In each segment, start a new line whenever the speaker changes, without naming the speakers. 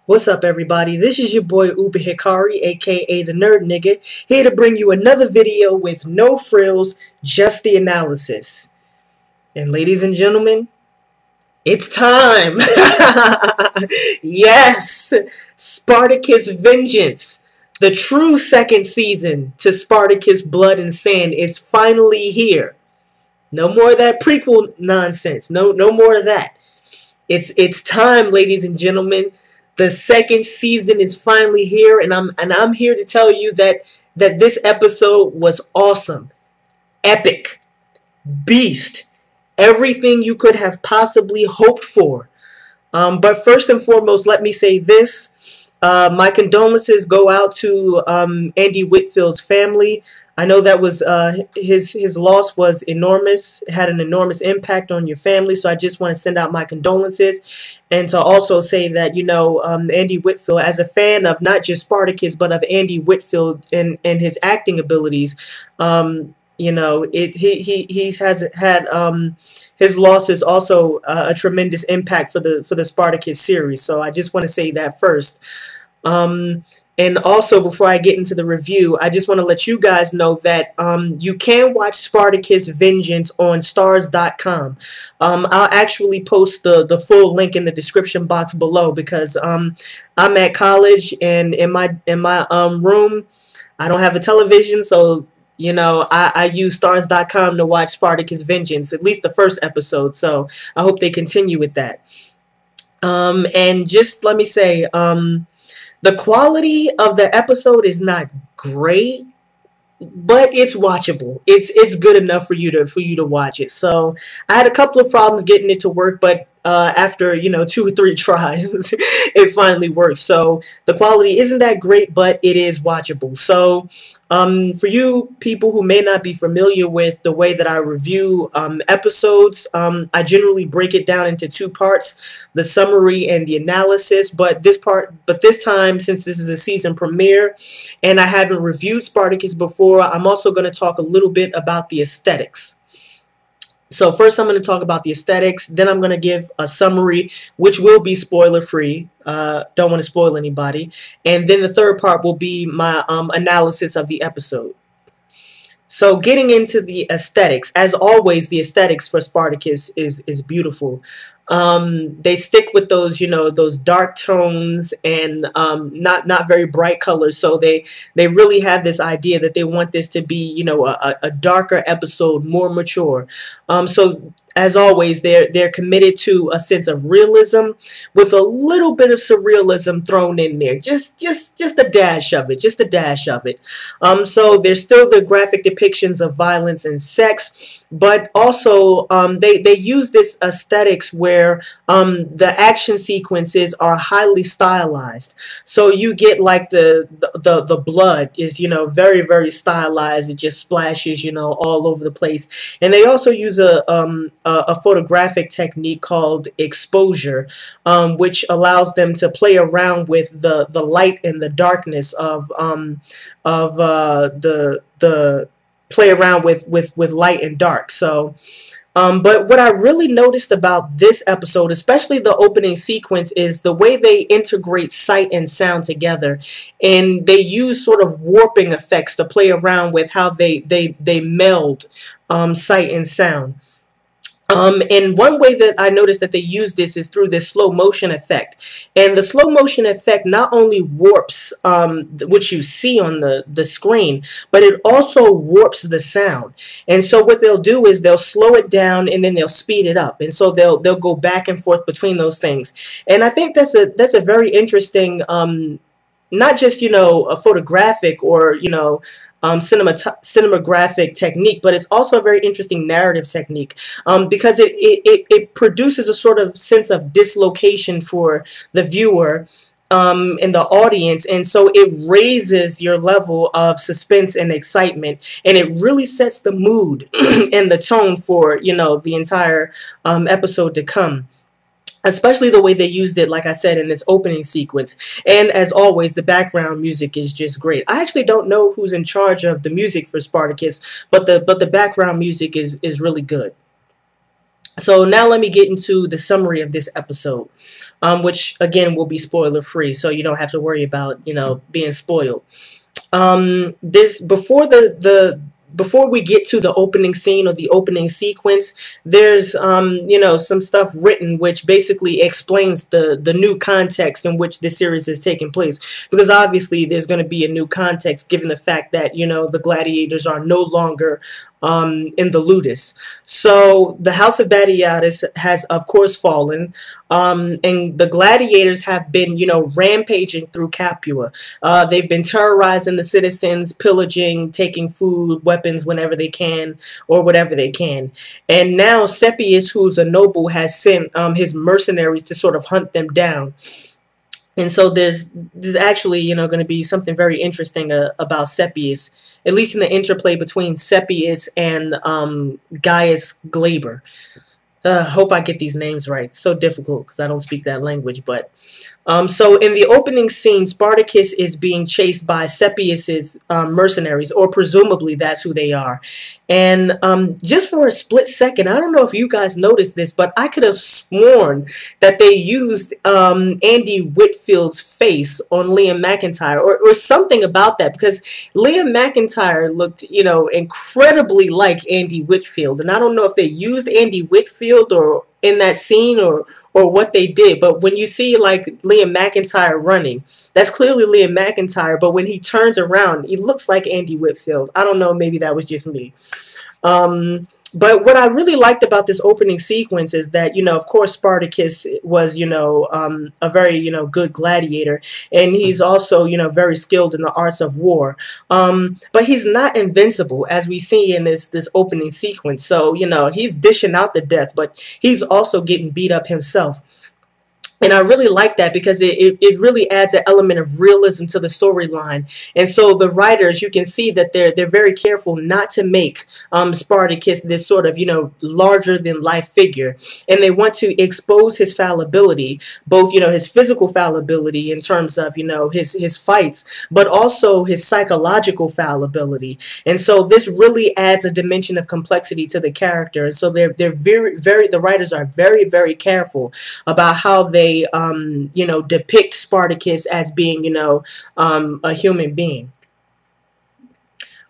What's up, everybody? This is your boy Uber Hikari, aka the Nerd Nigga, here to bring you another video with no frills, just the analysis. And ladies and gentlemen, it's time! Yes! Spartacus Vengeance, the true second season to Spartacus Blood and Sand, is finally here. No more of that prequel nonsense. No more of that. It's time, ladies and gentlemen. The second season is finally here, and I'm here to tell you that this episode was awesome, epic, beast, everything you could have possibly hoped for. But first and foremost, let me say this: my condolences go out to Andy Whitfield's family. I know that was his loss was enormous. It had an enormous impact on your family, so I just want to send out my condolences, and to also say that, you know, Andy Whitfield, as a fan of not just Spartacus but of Andy Whitfield and his acting abilities, you know, he has had his loss is also a tremendous impact for the Spartacus series. So I just want to say that first. And also, before I get into the review, I just want to let you guys know that you can watch Spartacus Vengeance on stars.com. I'll actually post the full link in the description box below, because I'm at college, and in my room I don't have a television, so you know, I use stars.com to watch Spartacus Vengeance, at least the first episode. So I hope they continue with that. And just let me say, the quality of the episode is not great, but it's watchable. It's good enough for you to watch it. So I had a couple of problems getting it to work, but after, you know, 2 or 3 tries, it finally works. So the quality isn't that great, but it is watchable. So for you people who may not be familiar with the way that I review episodes, I generally break it down into 2 parts: the summary and the analysis. But this time, since this is a season premiere and I haven't reviewed Spartacus before, I'm also going to talk a little bit about the aesthetics. So first I'm going to talk about the aesthetics, then I'm going to give a summary, which will be spoiler free. Don't want to spoil anybody. And then the third part will be my analysis of the episode. So getting into the aesthetics, as always, the aesthetics for Spartacus is beautiful. They stick with those, you know, those dark tones and not very bright colors. So they really have this idea that they want this to be, you know, a darker episode, more mature. So as always, they're committed to a sense of realism with a little bit of surrealism thrown in there. Just a dash of it, just a dash of it. So there's still the graphic depictions of violence and sex, but also they use this aesthetics where the action sequences are highly stylized. So you get like the blood is, you know, very stylized. It just splashes, you know, all over the place. And they also use a photographic technique called exposure, which allows them to play around with the light and the darkness of the play around with light and dark. So but what I really noticed about this episode, especially the opening sequence, is the way they integrate sight and sound together, and they use sort of warping effects to play around with how they meld sight and sound. And one way that I noticed that they use this is through this slow motion effect. And the slow motion effect not only warps what you see on the screen, but it also warps the sound. And so what they'll do is they'll slow it down and then they'll speed it up. And so they'll go back and forth between those things. And I think that's a very interesting, not just, you know, a photographic or, you know, cinematographic technique, but it's also a very interesting narrative technique, because it produces a sort of sense of dislocation for the viewer and the audience, and so it raises your level of suspense and excitement, and it really sets the mood and the tone for, you know, the entire episode to come. Especially the way they used it, like I said, in this opening sequence. And as always, the background music is just great. I actually don't know who's in charge of the music for Spartacus, but the background music is really good. So now let me get into the summary of this episode, which again will be spoiler free, so you don't have to worry about, you know, being spoiled. This before we get to the opening scene or the opening sequence, there's you know, some stuff written which basically explains the new context in which this series is taking place, because obviously there's going to be a new context given the fact that, you know, the gladiators are no longer in the ludus. So the House of Batiatus has of course fallen, and the gladiators have been, you know, rampaging through Capua. They've been terrorizing the citizens, pillaging, taking food, weapons whenever they can, or whatever they can. And now Seppius, who's a noble, has sent his mercenaries to sort of hunt them down. And so there's actually, you know, going to be something very interesting about Seppius, at least in the interplay between Seppius and Gaius Glaber. Hope I get these names right. So difficult because I don't speak that language. But so in the opening scene, Spartacus is being chased by Seppius's mercenaries, or presumably that's who they are. And just for a split second, I don't know if you guys noticed this, but I could have sworn that they used Andy Whitfield's face on Liam McIntyre, or something about that, because Liam McIntyre looked, you know, incredibly like Andy Whitfield. And I don't know if they used Andy Whitfield or in that scene or what they did, but when you see like Liam McIntyre running, that's clearly Liam McIntyre, but when he turns around, he looks like Andy Whitfield. I don't know, maybe that was just me. But what I really liked about this opening sequence is that, you know, of course, Spartacus was, you know, a very, you know, good gladiator. And he's also, you know, very skilled in the arts of war. But he's not invincible, as we see in this opening sequence. So, you know, he's dishing out the death, but he's also getting beat up himself. And I really like that because it really adds an element of realism to the storyline. And so the writers, you can see that they're very careful not to make Spartacus this sort of, you know, larger than life figure. And they want to expose his fallibility, both, you know, his physical fallibility in terms of, you know, his fights, but also his psychological fallibility. And so this really adds a dimension of complexity to the character. And so they're very the writers are very careful about how they you know, depict Spartacus as being, you know, a human being.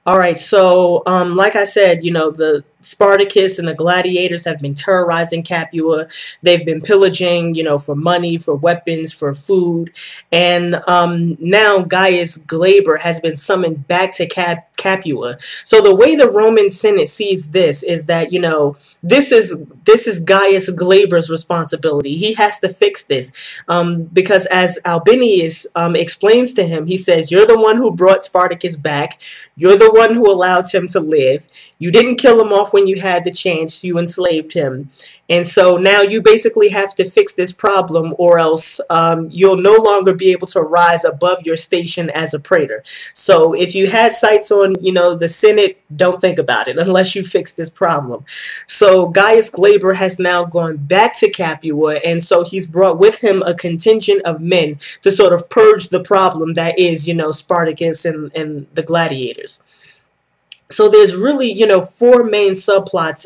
All right, so like I said, you know, the Spartacus and the gladiators have been terrorizing Capua. They've been pillaging, you know, for money, for weapons, for food. And now Gaius Glaber has been summoned back to Capua. So the way the Roman Senate sees this is that, you know, this is Gaius Glaber's responsibility. He has to fix this because as Albinius explains to him, he says, you're the one who brought Spartacus back. You're the one who allowed him to live. You didn't kill him off when you had the chance. You enslaved him. And so now you basically have to fix this problem, or else you'll no longer be able to rise above your station as a praetor. So if you had sights on, you know, the Senate, don't think about it unless you fix this problem. So Gaius Glaber has now gone back to Capua, and so he's brought with him a contingent of men to sort of purge the problem that is, you know, Spartacus and the gladiators. So there's really, you know, four main subplots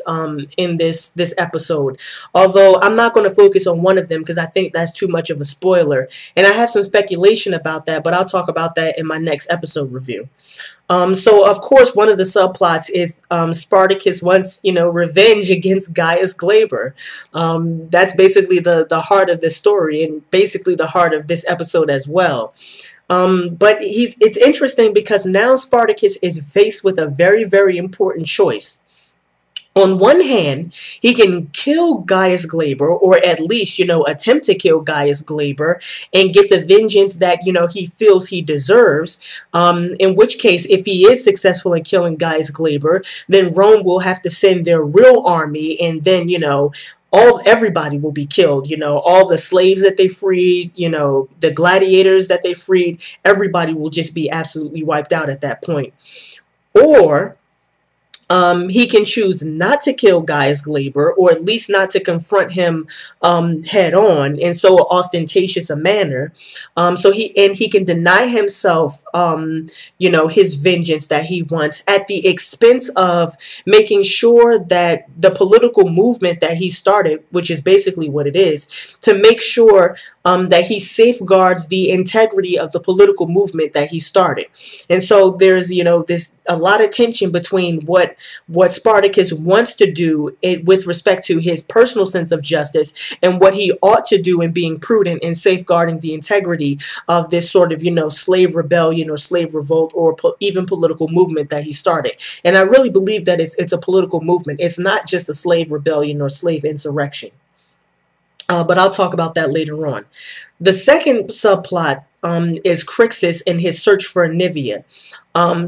in this episode. Although I'm not going to focus on one of them because I think that's too much of a spoiler. And I have some speculation about that, but I'll talk about that in my next episode review. So of course, one of the subplots is Spartacus wants, you know, revenge against Gaius Glaber. That's basically the heart of this story and basically the heart of this episode as well. But it's interesting because now Spartacus is faced with a very important choice. On one hand, he can kill Gaius Glaber, or at least, you know, attempt to kill Gaius Glaber and get the vengeance that, you know, he feels he deserves. In which case, if he is successful in killing Gaius Glaber, then Rome will have to send their real army, and then, you know, everybody will be killed, you know, all the slaves that they freed, you know, the gladiators that they freed, everybody will just be absolutely wiped out at that point. Or He can choose not to kill Gaius Glaber, or at least not to confront him head on in so ostentatious a manner. He can deny himself, his vengeance that he wants, at the expense of making sure that the political movement that he started, which is basically what it is, to make sure that he safeguards the integrity of the political movement that he started. And so there's, this a lot of tension between what Spartacus wants to do with respect to his personal sense of justice, and what he ought to do in being prudent in safeguarding the integrity of this sort of, slave rebellion or slave revolt, or even political movement that he started. And I really believe that it's a political movement. It's not just a slave rebellion or slave insurrection. But I'll talk about that later on. The second subplot is Crixus and his search for Nivea.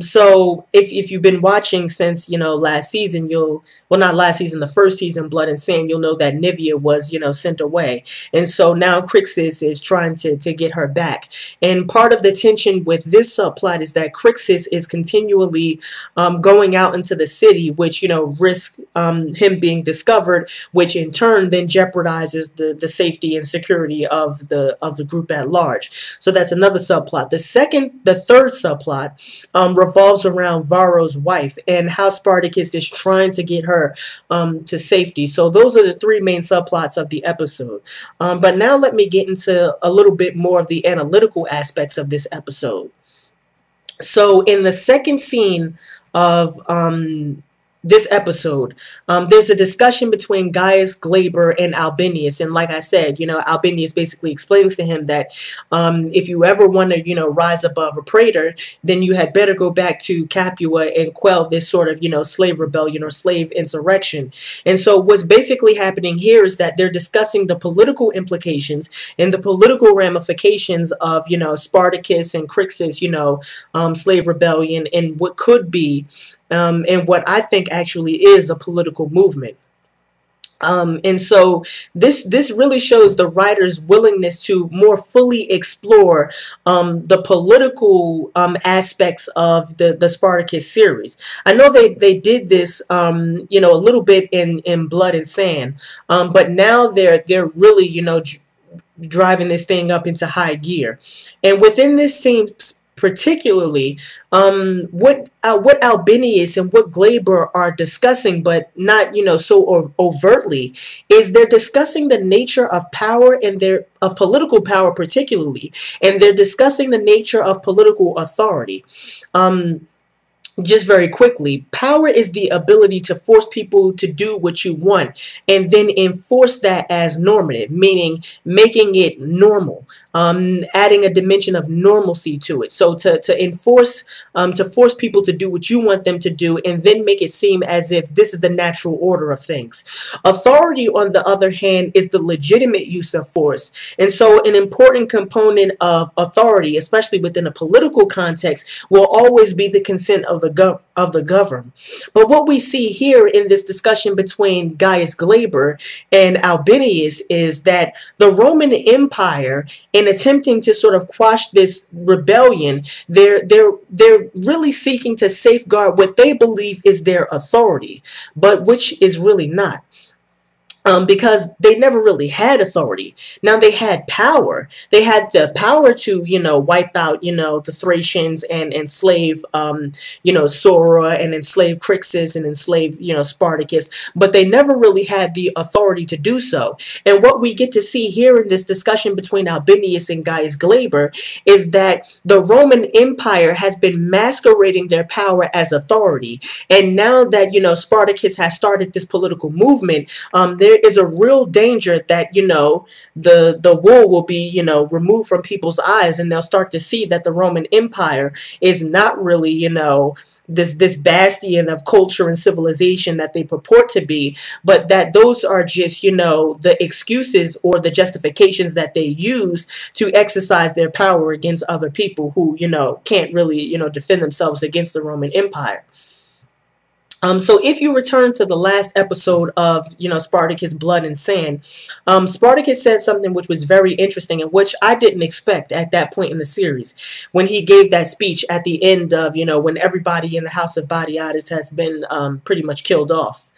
So if you've been watching since, last season, not last season, the first season, Blood and Sand, you'll know that Nivea was, sent away. And so now Crixus is trying to get her back. And part of the tension with this subplot is that Crixus is continually going out into the city, which, risks him being discovered, which in turn then jeopardizes the safety and security of the group at large. So that's another subplot. The third subplot revolves around Varro's wife and how Spartacus is trying to get her to safety. So those are the three main subplots of the episode. But now let me get into a little bit more of the analytical aspects of this episode. So in the second scene of this episode, there's a discussion between Gaius Glaber and Albinius. And like I said, Albinius basically explains to him that if you ever want to, rise above a praetor, then you had better go back to Capua and quell this sort of, slave rebellion or slave insurrection. And so what's basically happening here is that they're discussing the political implications and the political ramifications of, Spartacus and Crixus, slave rebellion, and what could be and what I think actually is a political movement. And so this really shows the writer's willingness to more fully explore the political aspects of the Spartacus series. I know they did this a little bit in Blood and Sand, but now they're really driving this thing up into high gear. And within this scene particularly, what Albinius and what Glaber are discussing, but not so overtly, is they're discussing the nature of power and of political power particularly, and they're discussing the nature of political authority. Just very quickly, power is the ability to force people to do what you want and then enforce that as normative, meaning making it normal, adding a dimension of normalcy to it. So to force people to do what you want them to do and then make it seem as if this is the natural order of things. Authority, on the other hand, is the legitimate use of force. And so an important component of authority, especially within a political context, will always be the consent of the governed. But what we see here in this discussion between Gaius Glaber and Albinius is that the Roman Empire, in attempting to sort of quash this rebellion, they're really seeking to safeguard what they believe is their authority, but which is really not. Because they never really had authority. Now they had power. They had the power to, wipe out, the Thracians and enslave, Sora, and enslave Crixus and enslave, Spartacus. But they never really had the authority to do so. And what we get to see here in this discussion between Albinius and Gaius Glaber is that the Roman Empire has been masquerading their power as authority. And now that, Spartacus has started this political movement, there is a real danger that, the wool will be, removed from people's eyes, and they'll start to see that the Roman Empire is not really, this bastion of culture and civilization that they purport to be, but that those are just, the excuses or the justifications that they use to exercise their power against other people who, can't really, defend themselves against the Roman Empire. So if you return to the last episode of, Spartacus Blood and Sand, Spartacus said something which was very interesting and which I didn't expect at that point in the series when he gave that speech at the end of, when everybody in the house of Batiatus has been pretty much killed off.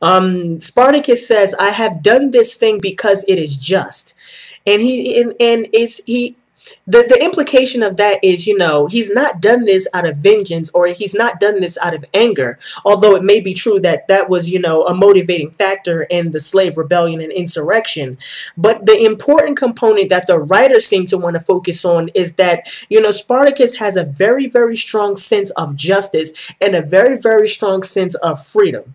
Spartacus says, "I have done this thing because it is just." And the implication of that is, he's not done this out of vengeance, or he's not done this out of anger, although it may be true that that was, a motivating factor in the slave rebellion and insurrection. But the important component that the writers seem to want to focus on is that, Spartacus has a very, very strong sense of justice and a very, very strong sense of freedom.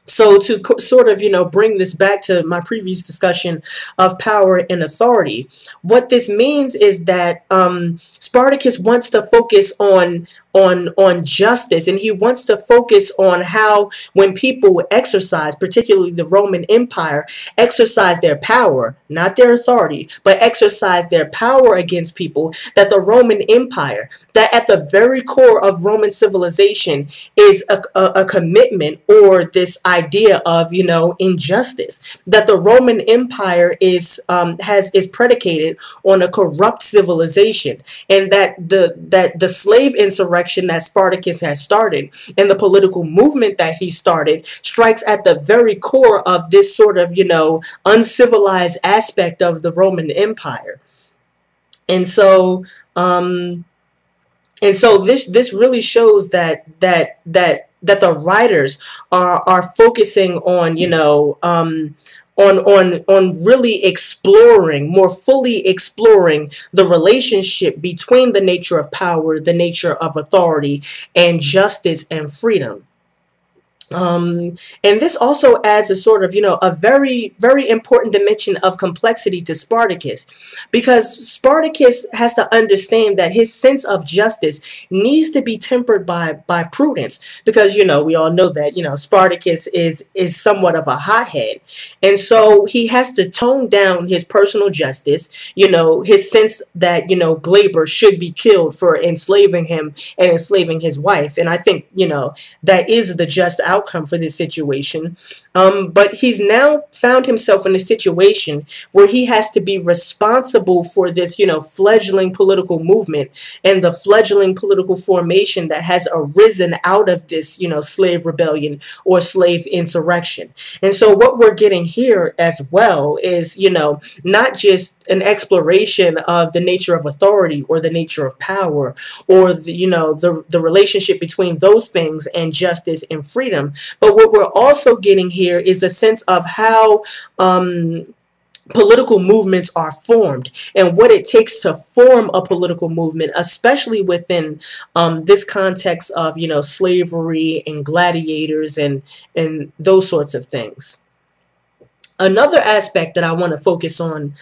So to sort of, bring this back to my previous discussion of power and authority, what this means is that Spartacus wants to focus on justice, and he wants to focus on how when people exercise, particularly the Roman Empire, exercise their power, not their authority, but exercise their power against people, that the Roman Empire, that at the very core of Roman civilization is a commitment, or this idea of, injustice, that the Roman Empire is predicated on a corrupt civilization, and that the slave insurrection that Spartacus has started and the political movement that he started strikes at the very core of this sort of, uncivilized aspect of the Roman Empire. And so this really shows that the writers are focusing on, on really exploring, more fully exploring the relationship between the nature of power, the nature of authority, and justice and freedom. And this also adds a sort of, a very, very important dimension of complexity to Spartacus, because Spartacus has to understand that his sense of justice needs to be tempered by prudence, because, we all know that, Spartacus is somewhat of a hothead. And so he has to tone down his personal justice, his sense that, Glaber should be killed for enslaving him and enslaving his wife. And I think, that is the just outcome for this situation. But he's now found himself in a situation where he has to be responsible for this, fledgling political movement and the fledgling political formation that has arisen out of this, slave rebellion or slave insurrection. And so what we're getting here as well is, not just an exploration of the nature of authority or the nature of power, or the relationship between those things and justice and freedom, but what we're also getting here is a sense of how political movements are formed and what it takes to form a political movement, especially within this context of, slavery and gladiators and those sorts of things. Another aspect that I want to focus on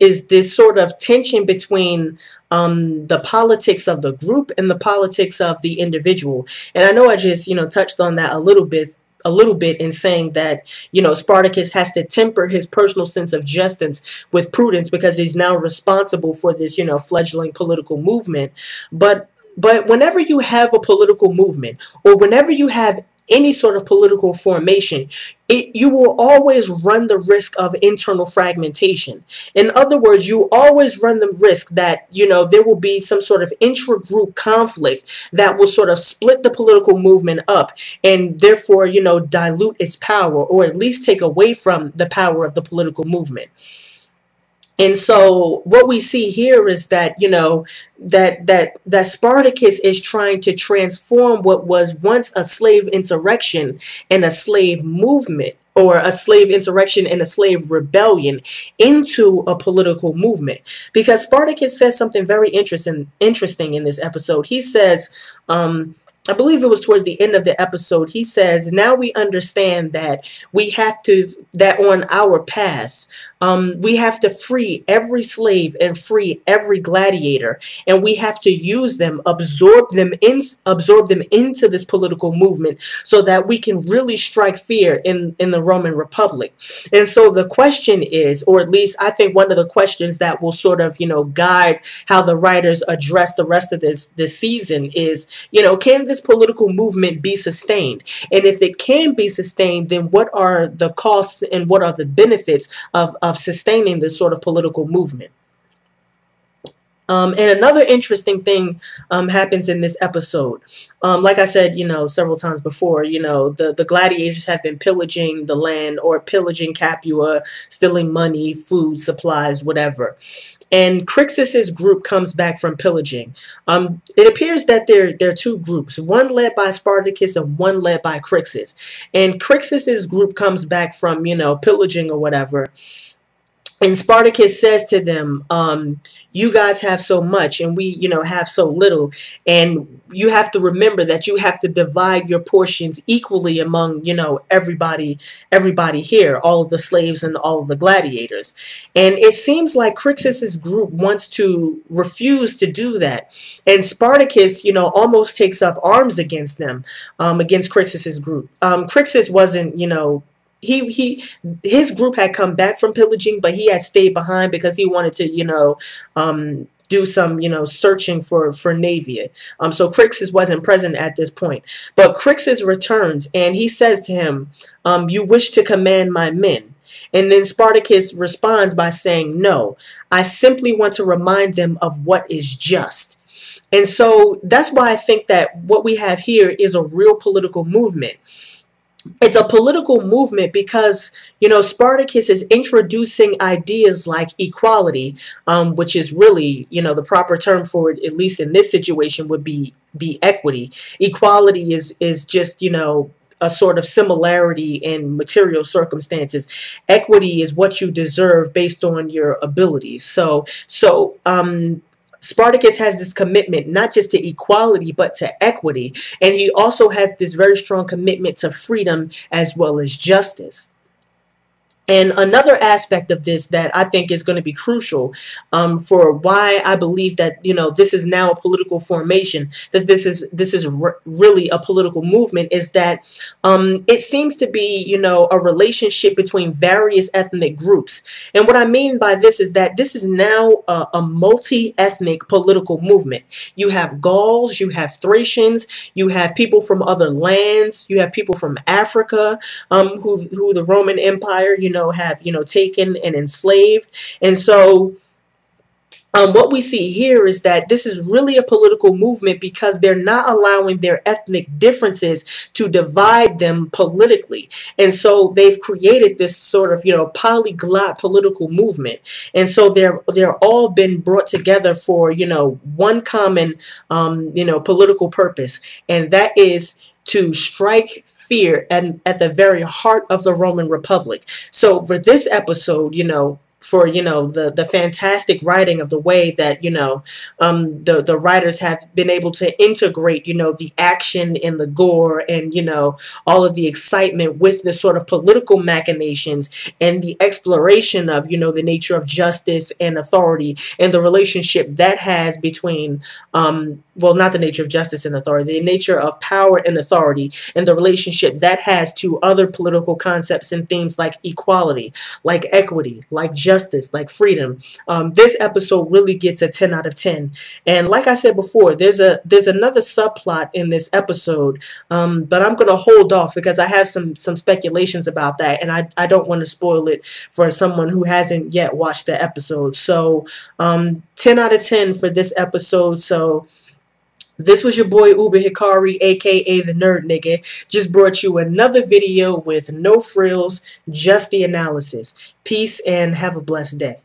is this sort of tension between the politics of the group and the politics of the individual. And I know I just, touched on that a little bit in saying that, Spartacus has to temper his personal sense of justice with prudence because he's now responsible for this, fledgling political movement. But whenever you have a political movement, or whenever you have any sort of political formation, you will always run the risk of internal fragmentation. In other words, you always run the risk that, there will be some sort of intra-group conflict that will sort of split the political movement up and therefore, dilute its power, or at least take away from the power of the political movement. And so what we see here is that, that Spartacus is trying to transform what was once a slave insurrection and a slave movement, or a slave insurrection and a slave rebellion, into a political movement. Because Spartacus says something very interesting in this episode. He says, I believe it was towards the end of the episode, he says, now we understand that we have to, that on our path, We have to free every slave and free every gladiator, and we have to use them, absorb them into this political movement, so that we can really strike fear in the Roman Republic. And so the question is, or at least I think one of the questions that will sort of, guide how the writers address the rest of this season is, can this political movement be sustained? And if it can be sustained, then what are the costs and what are the benefits of sustaining this sort of political movement? And another interesting thing happens in this episode. Like I said, several times before, the gladiators have been pillaging the land, or pillaging Capua, stealing money, food, supplies, whatever. And Crixus's group comes back from pillaging. It appears that there are two groups, one led by Spartacus and one led by Crixus. And Crixus's group comes back from, pillaging or whatever. And Spartacus says to them, you guys have so much and we, have so little. And you have to remember that you have to divide your portions equally among, everybody here, all of the slaves and all of the gladiators. And it seems like Crixus's group wants to refuse to do that. And Spartacus, almost takes up arms against them, against Crixus's group. Crixus wasn't, his group had come back from pillaging, but he had stayed behind because he wanted to, do some, searching for Navia. So Crixus wasn't present at this point. But Crixus returns and he says to him, you wish to command my men. And then Spartacus responds by saying, no, I simply want to remind them of what is just. And so that's why I think that what we have here is a real political movement. It's a political movement because, Spartacus is introducing ideas like equality, which is really, the proper term for it, at least in this situation, would be equity. Equality is just, a sort of similarity in material circumstances. Equity is what you deserve based on your abilities. So Spartacus has this commitment not just to equality, but to equity. And he also has this very strong commitment to freedom as well as justice. And another aspect of this that I think is going to be crucial for why I believe that, this is now a political formation, that this is really a political movement, is that it seems to be, a relationship between various ethnic groups. And what I mean by this is that this is now a multi-ethnic political movement. You have Gauls, you have Thracians, you have people from other lands, you have people from Africa, who the Roman Empire, have, taken and enslaved. And so what we see here is that this is really a political movement because they're not allowing their ethnic differences to divide them politically. And so they've created this sort of, polyglot political movement. And so they're all been brought together for, one common, political purpose. And that is to strike fear and at the very heart of the Roman Republic. So for this episode, for the fantastic writing of the way that the writers have been able to integrate the action and the gore and all of the excitement with the sort of political machinations and the exploration of the nature of justice and authority and the relationship that has between well, not the nature of justice and authority, the nature of power and authority, and the relationship that has to other political concepts and themes like equality, like equity, like justice, like freedom. This episode really gets a 10 out of 10. And like I said before, there's another subplot in this episode, but I'm going to hold off because I have some speculations about that, and I don't want to spoil it for someone who hasn't yet watched the episode. So 10 out of 10 for this episode. So this was your boy Uber Hikari, aka the Nerd Nigga. Just brought you another video with no frills, just the analysis. Peace and have a blessed day.